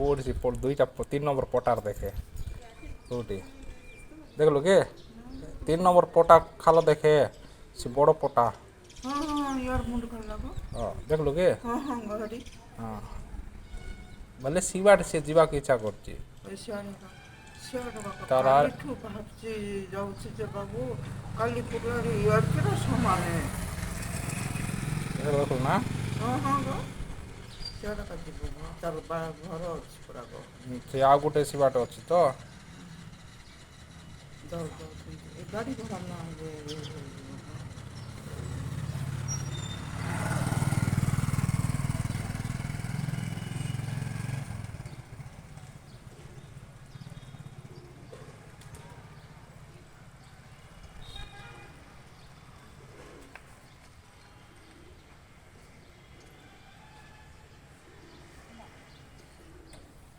ওর সে দুইটা 3 নম্বর পটার দেখে ওটি দেখলো কি 3 নম্বর পটা খালো দেখে সে বড় পটা ହଁ ହଁ ୟାର ମୁଣ୍ଡ ଖରାପ দেখলো কি ହଁ ହଁ ଗହରି ହଁ ବୋଲେ ଶିବାଟେ ସେ ଯିବାକୁ ଇଚ୍ଛା କରୁଛି ସିଆଡ଼େ ସିଆଡ଼େ ବାପା ତାର କାଲିଠୁ ବାହାରୁଛି ଯାଉଛି ଯେ ବାବୁ କାଲି ପୁରାରେ ୟାର ସମାନେ ଦେଖୁ ନା ହଁ ହଁ ଗ ସିଆଡ଼େ କା ଯିବୁ ତାର ଘର ଅଛି ପୁରା ଗ ସେ ଆଉ ଗୋଟେ ଶିବାଟେ ଅଛି ତ ଯାଉଛନ୍ତି ଏ ଗାଡ଼ି ଘୋଡ଼ା ନା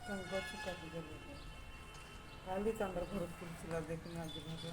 ତାଙ୍କ ଗଛ କାଟିଦେଲେ କାଲି ତାଙ୍କର ଘର ଖୋଲିଥିଲା ଦେଖିନି ଆଜି ଭଲ